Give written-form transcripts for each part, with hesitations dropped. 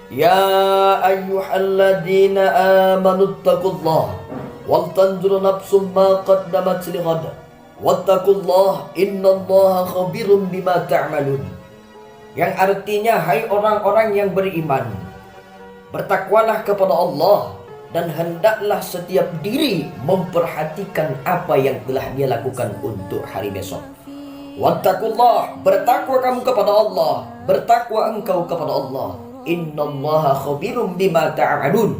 Ya ayyuhalladzina amanu taqullaha wal tanzur nafsum ma qaddamat lighad wattaqullaha innallaha khabirum bima ta'malun. Yang artinya, hai orang-orang yang beriman, bertakwalah kepada Allah dan hendaklah setiap diri memperhatikan apa yang telah dia lakukan untuk hari besok. Wattaqullah, bertakwa kamu kepada Allah, bertakwa engkau kepada Allah. Innallaha khabirum bima ta'malun.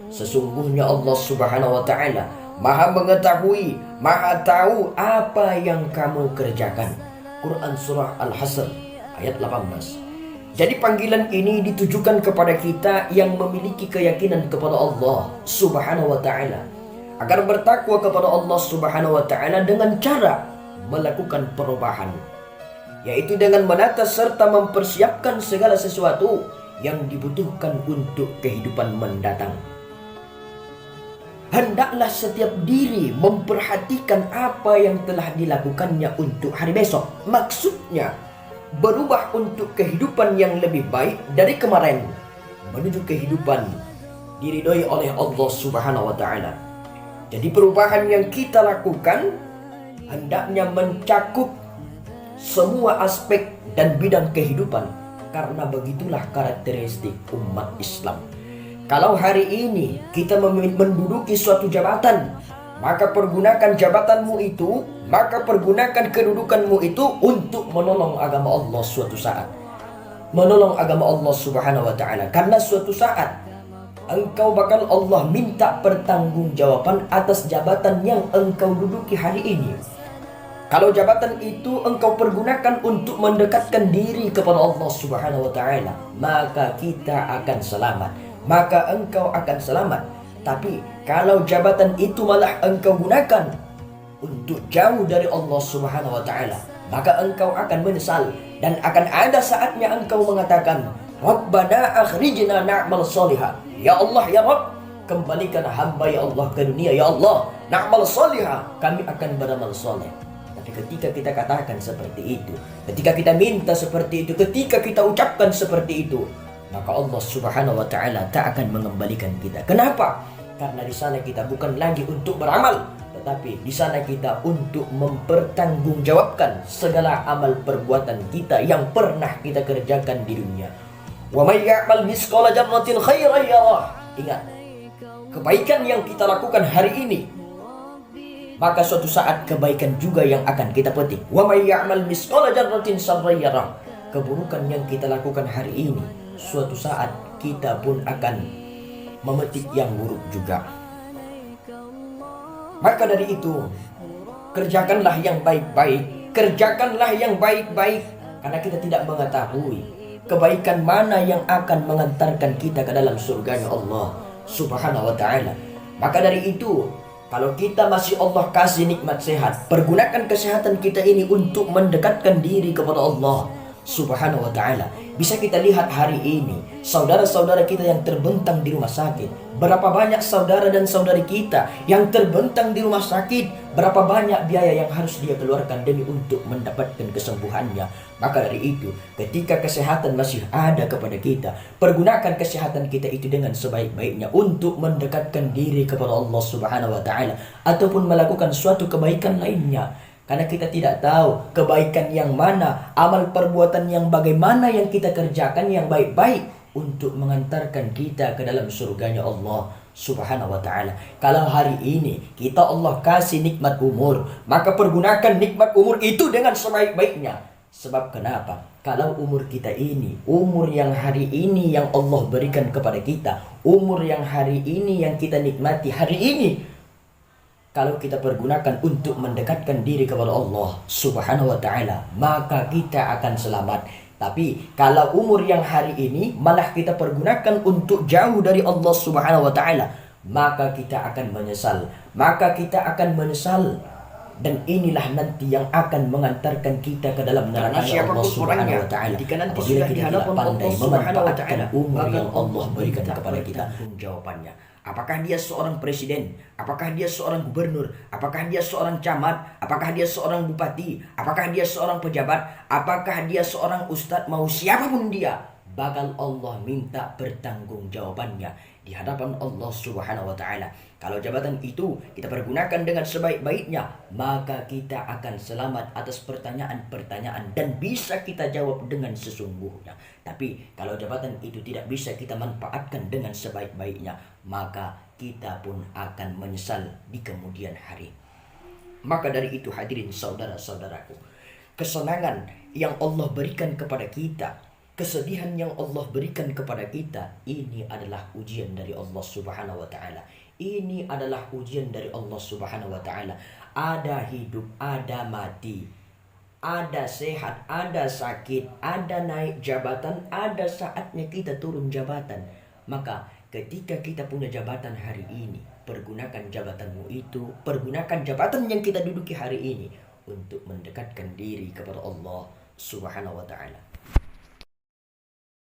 Sesungguhnya Allah Subhanahu wa taala Maha mengetahui, Maha tahu apa yang kamu kerjakan. Quran surah Al-Hasr ayat 18. Jadi panggilan ini ditujukan kepada kita yang memiliki keyakinan kepada Allah Subhanahu wa taala agar bertakwa kepada Allah Subhanahu wa taala dengan cara melakukan perubahan, yaitu dengan menata serta mempersiapkan segala sesuatu yang dibutuhkan untuk kehidupan mendatang. Hendaklah setiap diri memperhatikan apa yang telah dilakukannya untuk hari besok. Maksudnya berubah untuk kehidupan yang lebih baik dari kemarin menuju kehidupan diridhoi oleh Allah Subhanahu wa taala. Jadi perubahan yang kita lakukan hendaknya mencakup semua aspek dan bidang kehidupan, karena begitulah karakteristik umat Islam. Kalau hari ini kita menduduki suatu jabatan, maka pergunakan jabatanmu itu, maka pergunakan kedudukanmu itu untuk menolong agama Allah suatu saat. Menolong agama Allah Subhanahu wa taala, karena suatu saat engkau bakal Allah minta pertanggungjawaban atas jabatan yang engkau duduki hari ini. Kalau jabatan itu engkau pergunakan untuk mendekatkan diri kepada Allah Subhanahu wa taala, maka kita akan selamat, maka engkau akan selamat. Tapi kalau jabatan itu malah engkau gunakan untuk jauh dari Allah Subhanahu wa taala, maka engkau akan menyesal dan akan ada saatnya engkau mengatakan, Rabbana akhrijna na'mal salihah. Ya Allah, ya Rabb, kembalikan hamba ya Allah ke dunia, ya Allah, na'mal salihah, kami akan beramal saleh. Tapi ketika kita katakan seperti itu, ketika kita minta seperti itu, ketika kita ucapkan seperti itu, maka Allah Subhanahu wa taala tak akan mengembalikan kita. Kenapa? Karena di sana kita bukan lagi untuk beramal, tetapi di sana kita untuk mempertanggungjawabkan segala amal perbuatan kita yang pernah kita kerjakan di dunia. Wa may ya'mal mithqala dzarratin khairan yarah. Ingat, kebaikan yang kita lakukan hari ini, maka suatu saat kebaikan juga yang akan kita petik. Wa may ya'mal mithqala dzarratin syarran yarah. Keburukan yang kita lakukan hari ini, suatu saat kita pun akan memetik yang buruk juga. Maka dari itu, kerjakanlah yang baik-baik, kerjakanlah yang baik-baik, karena kita tidak mengetahui kebaikan mana yang akan mengantarkan kita ke dalam surganya Allah Subhanahu wa taala. Maka dari itu, kalau kita masih Allah kasih nikmat sehat, pergunakan kesehatan kita ini untuk mendekatkan diri kepada Allah Subhanahu wa taala. Bisa kita lihat hari ini saudara-saudara kita yang terbentang di rumah sakit. Berapa banyak saudara dan saudari kita yang terbentang di rumah sakit, berapa banyak biaya yang harus dia keluarkan demi untuk mendapatkan kesembuhannya. Maka dari itu, ketika kesehatan masih ada kepada kita, pergunakan kesehatan kita itu dengan sebaik-baiknya untuk mendekatkan diri kepada Allah Subhanahu wa taala ataupun melakukan suatu kebaikan lainnya. Karena kita tidak tahu kebaikan yang mana, amal perbuatan yang bagaimana yang kita kerjakan yang baik-baik untuk mengantarkan kita ke dalam surganya Allah Subhanahu wa taala. Kalau hari ini kita Allah kasih nikmat umur, maka pergunakan nikmat umur itu dengan sebaik-baiknya. Sebab kenapa? Kalau umur kita ini, umur yang hari ini yang Allah berikan kepada kita, umur yang hari ini yang kita nikmati hari ini, kalau kita pergunakan untuk mendekatkan diri kepada Allah Subhanahu wa taala, maka kita akan selamat. Tapi kalau umur yang hari ini malah kita pergunakan untuk jauh dari Allah Subhanahu wa taala, maka kita akan menyesal. Maka kita akan menyesal. Dan inilah nanti yang akan mengantarkan kita ke dalam neraka Allah Subhanahu wa taala. Apabila kita tidak pandai memanfaatkan umur yang Allah berikan kepada kita. Jawabannya, apakah dia seorang presiden? Apakah dia seorang gubernur? Apakah dia seorang camat? Apakah dia seorang bupati? Apakah dia seorang pejabat? Apakah dia seorang ustadz? Mau siapapun dia, bakal Allah minta pertanggungjawabannya di hadapan Allah Subhanahu wa taala. Kalau jabatan itu kita pergunakan dengan sebaik-baiknya, maka kita akan selamat atas pertanyaan-pertanyaan dan bisa kita jawab dengan sesungguhnya. Tapi kalau jabatan itu tidak bisa kita manfaatkan dengan sebaik-baiknya, maka kita pun akan menyesal di kemudian hari. Maka dari itu hadirin saudara-saudaraku, kesenangan yang Allah berikan kepada kita, kesedihan yang Allah berikan kepada kita, ini adalah ujian dari Allah Subhanahu wa taala. Ini adalah ujian dari Allah Subhanahu wa taala. Ada hidup, ada mati. Ada sehat, ada sakit, ada naik jabatan, ada saatnya kita turun jabatan. Maka ketika kita punya jabatan hari ini, pergunakan jabatanmu itu, pergunakan jabatan yang kita duduki hari ini untuk mendekatkan diri kepada Allah Subhanahu wa taala.